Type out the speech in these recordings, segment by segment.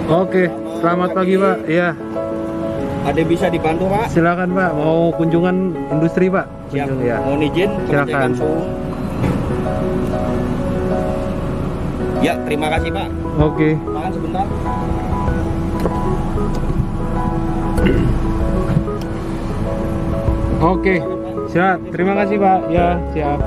Oke, selamat pagi Pak. Iya, Ada bisa dibantu Pak? silakan Pak. Mau kunjungan industri Pak? Siap. Kunjung, ya. Mohon izin Silakan. pengecekan suhu. Ya, terima kasih Pak. Oke. Tahan sebentar. Oke, siap. Terima kasih Pak. Ya, siap.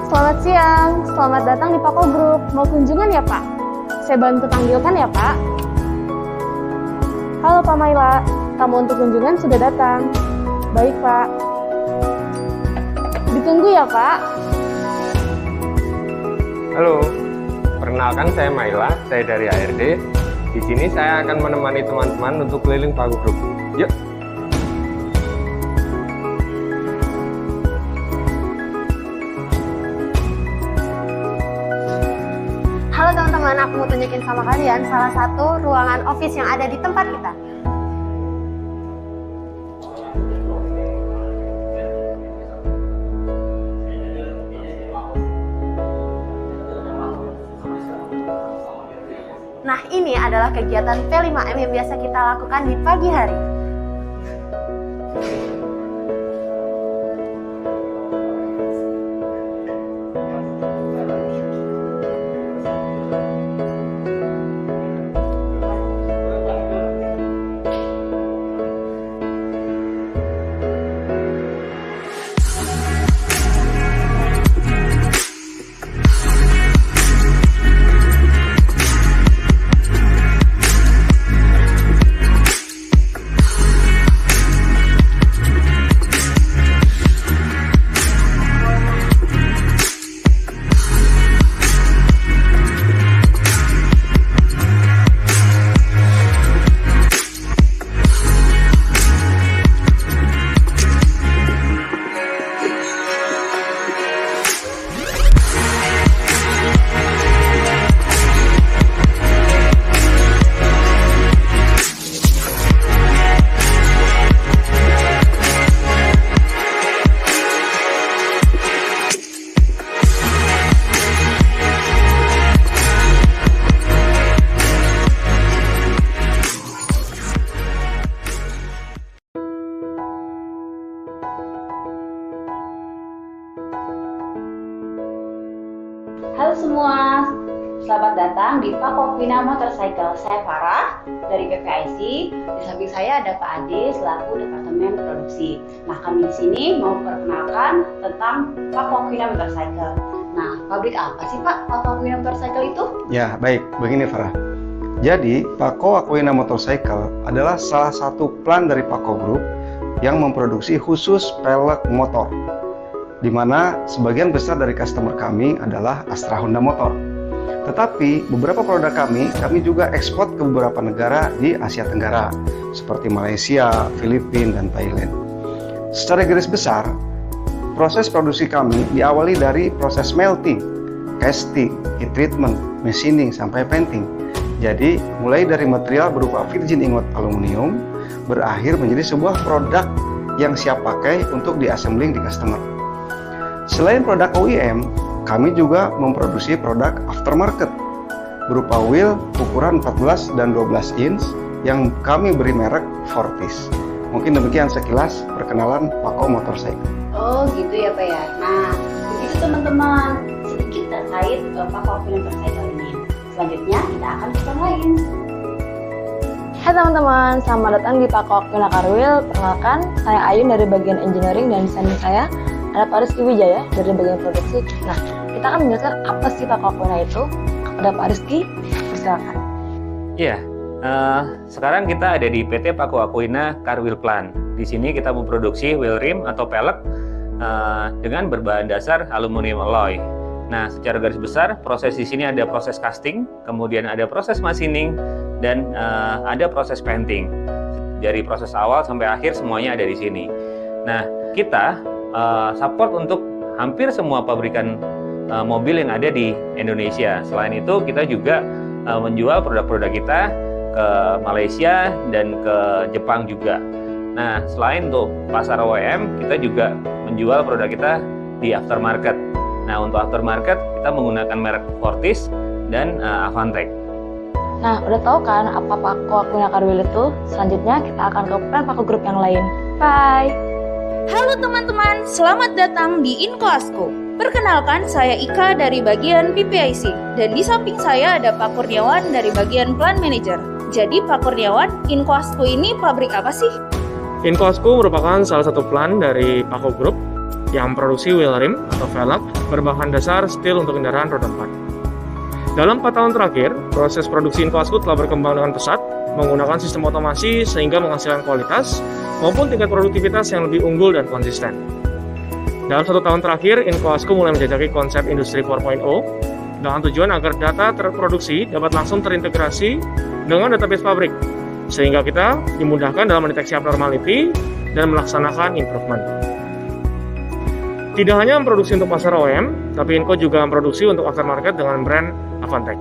Selamat siang, selamat datang di Pako Group. Mau kunjungan ya Pak? Saya bantu panggilkan ya Pak. Halo Pak Maila, tamu untuk kunjungan sudah datang. Baik Pak. Ditunggu ya Pak. Halo, perkenalkan saya Maila, saya dari ARD. Di sini saya akan menemani teman-teman untuk keliling Pako Group. Yuk. Halo teman-teman, aku mau tunjukin sama kalian salah satu ruangan office yang ada di tempat kita. Nah, ini adalah kegiatan P5M yang biasa kita lakukan di pagi hari. Halo semua, selamat datang di Pako Akwina Motorcycle. Saya Farah dari PPIC. Di samping saya ada Pak Ade selaku Departemen Produksi. Nah, kami di sini mau perkenalkan tentang Pako Akwina Motorcycle. Nah, pabrik apa sih Pak Pako Akwina Motorcycle itu? Ya, baik. Begini Farah. Jadi, Pako Akwina Motorcycle adalah salah satu plan dari Pako Group yang memproduksi khusus pelek motor, di mana sebagian besar dari customer kami adalah Astra Honda Motor. Tetapi beberapa produk kami juga ekspor ke beberapa negara di Asia Tenggara, seperti Malaysia, Filipina, dan Thailand. Secara garis besar, proses produksi kami diawali dari proses melting, casting, heat treatment, machining, sampai painting. Jadi, mulai dari material berupa virgin ingot aluminium, berakhir menjadi sebuah produk yang siap pakai untuk di-assembling di customer. Selain produk OEM, kami juga memproduksi produk aftermarket berupa wheel ukuran 14 dan 12 inch yang kami beri merek Fortis. Mungkin demikian sekilas perkenalan Pako Motorcycle. Oh gitu ya Pak ya. Nah, begitu teman-teman, sedikit terkait Pako Akwina Motorcycle ini. Selanjutnya kita akan ke yang lain. Hai teman-teman, selamat datang di Pako Akwina Carwheel. Perkenalkan, saya Ayun dari bagian engineering dan desain saya. Ada Pak Rizky Wijaya dari bagian produksi. Nah, kita akan menjelaskan apa sih Pako Akwina itu. Kepada Pak Rizky, silakan. Iya, sekarang kita ada di PT Pako Akwina Carwheel Plant. Di sini kita memproduksi wheel rim atau pelek dengan berbahan dasar aluminium alloy. Nah, secara garis besar, proses di sini ada proses casting, kemudian ada proses machining, dan ada proses painting. Dari proses awal sampai akhir semuanya ada di sini. Nah, kita support untuk hampir semua pabrikan mobil yang ada di Indonesia. Selain itu, kita juga menjual produk-produk kita ke Malaysia dan ke Jepang juga. Nah, selain untuk pasar OEM, kita juga menjual produk kita di aftermarket. Nah, untuk aftermarket kita menggunakan merek Fortis dan Avantech. Nah, udah tahu kan apa Pako Aquina Car Wheel itu? Selanjutnya kita akan ke plan Pako Group yang lain. Bye! Halo teman-teman, selamat datang di Inco Asko. Perkenalkan, saya Ika dari bagian PPIC. Dan di samping saya ada Pak Kurniawan dari bagian Plan Manager. Jadi Pak Kurniawan, Inco Asko ini pabrik apa sih? Inco Asko merupakan salah satu plan dari Pako Group yang produksi wheel rim atau velg berbahan dasar steel untuk kendaraan roda 4. Dalam 4 tahun terakhir, proses produksi Inco Asko telah berkembang dengan pesat, menggunakan sistem otomasi sehingga menghasilkan kualitas maupun tingkat produktivitas yang lebih unggul dan konsisten. Dalam 1 tahun terakhir, Inco Asko mulai menjajaki konsep Industri 4.0 dengan tujuan agar data terproduksi dapat langsung terintegrasi dengan database pabrik, sehingga kita dimudahkan dalam mendeteksi abnormality dan melaksanakan improvement. Tidak hanya memproduksi untuk pasar OEM, tapi Inco juga memproduksi untuk aftermarket dengan brand Avantech.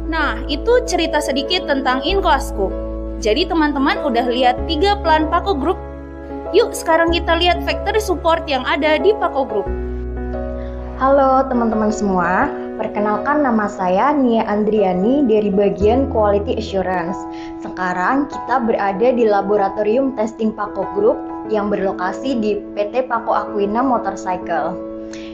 Nah, itu cerita sedikit tentang Inco Asko. Jadi teman-teman udah lihat 3 plan Pako Group. Yuk sekarang kita lihat factory support yang ada di Pako Group. Halo teman-teman semua, perkenalkan nama saya Nia Andriani dari bagian Quality Assurance. Sekarang kita berada di laboratorium testing Pako Group yang berlokasi di PT Pako Aquina Motorcycle.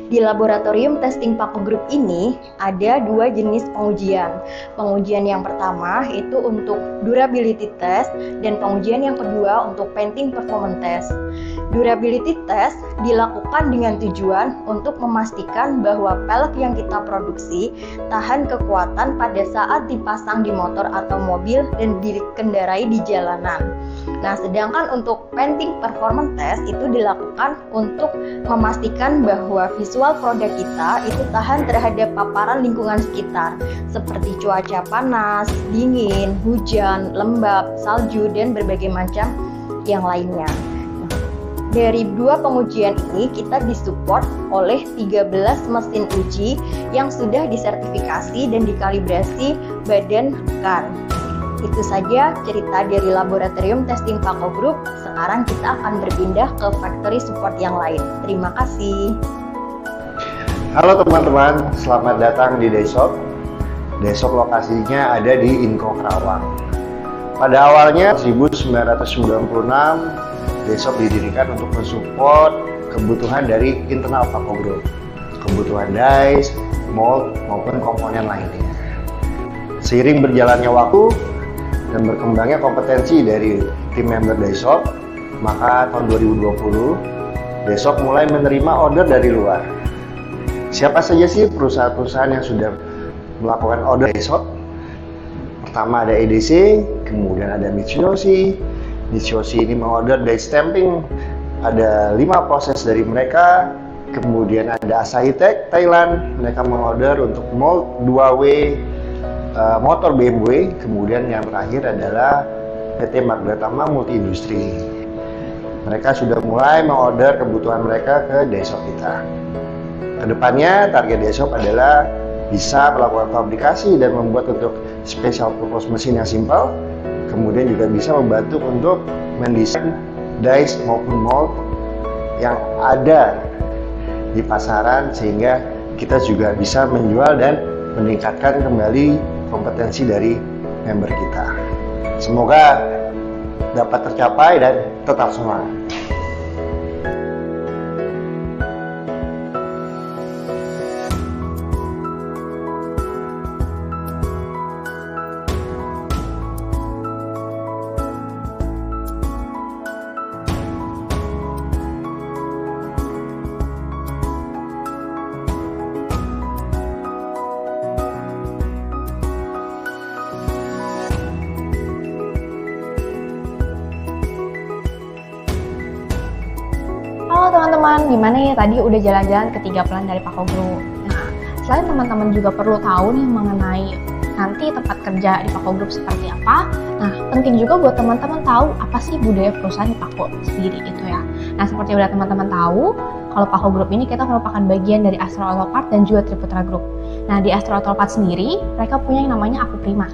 Di laboratorium testing Pako Group ini ada 2 jenis pengujian. Pengujian yang pertama itu untuk durability test dan pengujian yang kedua untuk painting performance test. Durability test dilakukan dengan tujuan untuk memastikan bahwa pelek yang kita produksi tahan kekuatan pada saat dipasang di motor atau mobil dan dikendarai di jalanan. Nah, sedangkan untuk painting performance test itu dilakukan untuk memastikan bahwa visual produk kita itu tahan terhadap paparan lingkungan sekitar seperti cuaca panas, dingin, hujan, lembab, salju, dan berbagai macam yang lainnya. Dari 2 pengujian ini kita disupport oleh 13 mesin uji yang sudah disertifikasi dan dikalibrasi Badan KAR. Itu saja cerita dari laboratorium testing Pako Group. Sekarang kita akan berpindah ke factory support yang lain. Terima kasih. Halo teman-teman, selamat datang di Dayshop. Dayshop lokasinya ada di Inco Karawang. Pada awalnya 1996, Dayshop didirikan untuk mensupport kebutuhan dari internal Pako Group, kebutuhan dies, mold, maupun komponen lainnya. Seiring berjalannya waktu dan berkembangnya kompetensi dari tim member Dayshop, maka tahun 2020 Dayshop mulai menerima order dari luar. Siapa saja sih perusahaan-perusahaan yang sudah melakukan order Dayshop? Pertama ada EDC, kemudian ada Mitsuyoshi. Mitsuyoshi ini mengorder die stamping, ada 5 proses dari mereka. Kemudian ada Asahi Tech Thailand, mereka mengorder untuk mold 2W motor BMW. Kemudian yang terakhir adalah PT Margatama Multi Industri. Mereka sudah mulai mengorder kebutuhan mereka ke Dayshop kita. Kedepannya target Dayshop adalah bisa melakukan fabrikasi dan membuat untuk special purpose mesin yang simpel. Kemudian juga bisa membantu untuk mendesain dies maupun mold yang ada di pasaran, sehingga kita juga bisa menjual dan meningkatkan kembali kompetensi dari member kita. Semoga dapat tercapai dan tetap semangat. Halo teman-teman, gimana ya tadi udah jalan-jalan ke 3 plan dari Pako Group. Nah, selain teman-teman juga perlu tahu nih mengenai nanti tempat kerja di Pako Group seperti apa. Nah, penting juga buat teman-teman tahu apa sih budaya perusahaan di Pako sendiri gitu ya. Nah, seperti udah teman-teman tahu, kalau Pako Group ini kita merupakan bagian dari Astra Autopart dan juga Triputra Group. Nah, di Astra Autopart sendiri, mereka punya yang namanya Aku Prima.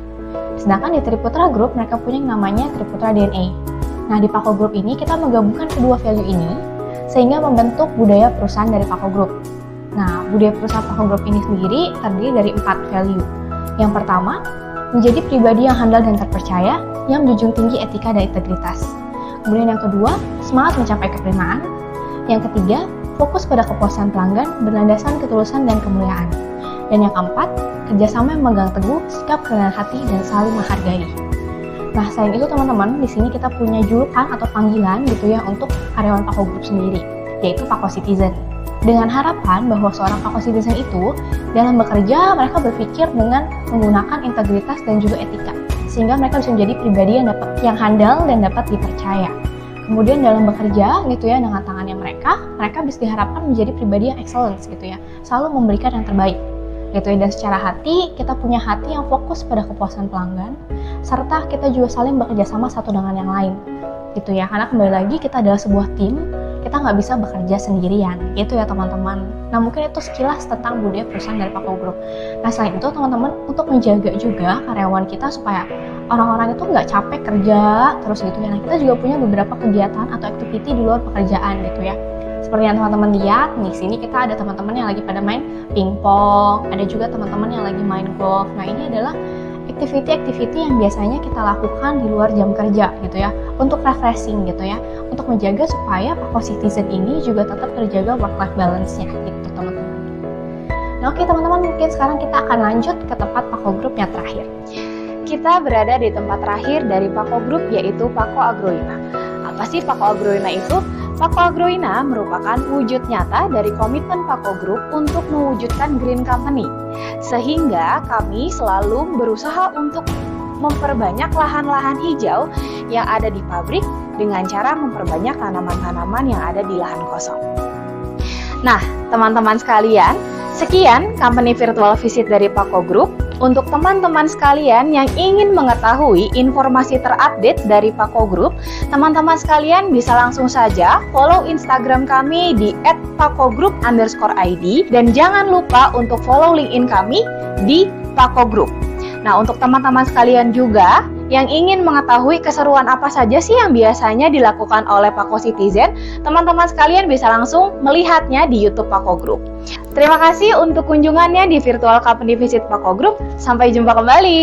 Sedangkan di Triputra Group, mereka punya yang namanya Triputra DNA. Nah, di Pako Group ini kita menggabungkan kedua value ini sehingga membentuk budaya perusahaan dari Pako Group. Nah, budaya perusahaan Pako Group ini sendiri terdiri dari 4 value. Yang pertama, menjadi pribadi yang handal dan terpercaya, yang menjunjung tinggi etika dan integritas. Kemudian yang kedua, semangat mencapai keprimaan. Yang ketiga, fokus pada kepuasan pelanggan berlandaskan ketulusan dan kemuliaan. Dan yang keempat, kerjasama yang memegang teguh, sikap kerendahan hati dan saling menghargai. Nah, selain itu teman-teman, di sini kita punya julukan atau panggilan gitu ya untuk karyawan Pako Group sendiri, yaitu Pako Citizen. Dengan harapan bahwa seorang Pako Citizen itu dalam bekerja mereka berpikir dengan menggunakan integritas dan juga etika, sehingga mereka bisa menjadi pribadi yang handal dan dapat dipercaya. Kemudian dalam bekerja gitu ya dengan tangannya mereka bisa diharapkan menjadi pribadi yang excellence gitu ya, selalu memberikan yang terbaik. Gitu ya, dan secara hati kita punya hati yang fokus pada kepuasan pelanggan, serta kita juga saling bekerja sama satu dengan yang lain gitu ya, karena kembali lagi kita adalah sebuah tim, kita nggak bisa bekerja sendirian gitu ya teman-teman. Nah, mungkin itu sekilas tentang budaya perusahaan dari Pako Group. Nah, selain itu teman-teman, untuk menjaga juga karyawan kita supaya orang-orang itu nggak capek kerja terus gitu ya, nah kita juga punya beberapa kegiatan atau activity di luar pekerjaan gitu ya. Seperti yang teman-teman lihat, di sini kita ada teman-teman yang lagi pada main pingpong, ada juga teman-teman yang lagi main golf. Nah, ini adalah activity-activity yang biasanya kita lakukan di luar jam kerja gitu ya, untuk refreshing gitu ya, untuk menjaga supaya Pako Citizen ini juga tetap terjaga work-life balance-nya gitu teman-teman. Nah, oke teman-teman, mungkin sekarang kita akan lanjut ke tempat Pako Group yang terakhir. Kita berada di tempat terakhir dari Pako Group, yaitu Pako Agroina. Apa sih Pako Agroina itu? Pako Agroina merupakan wujud nyata dari komitmen Pako Group untuk mewujudkan green company. Sehingga kami selalu berusaha untuk memperbanyak lahan-lahan hijau yang ada di pabrik dengan cara memperbanyak tanaman-tanaman yang ada di lahan kosong. Nah, teman-teman sekalian, sekian company virtual visit dari Pako Group. Untuk teman-teman sekalian yang ingin mengetahui informasi terupdate dari Pako Group, teman-teman sekalian bisa langsung saja follow Instagram kami di @pakogroup_id dan jangan lupa untuk follow LinkedIn kami di Pako Group. Nah, untuk teman-teman sekalian juga yang ingin mengetahui keseruan apa saja sih yang biasanya dilakukan oleh Pako Citizen, teman-teman sekalian bisa langsung melihatnya di YouTube Pako Group. Terima kasih untuk kunjungannya di Virtual Company Visit Pako Group. Sampai jumpa kembali.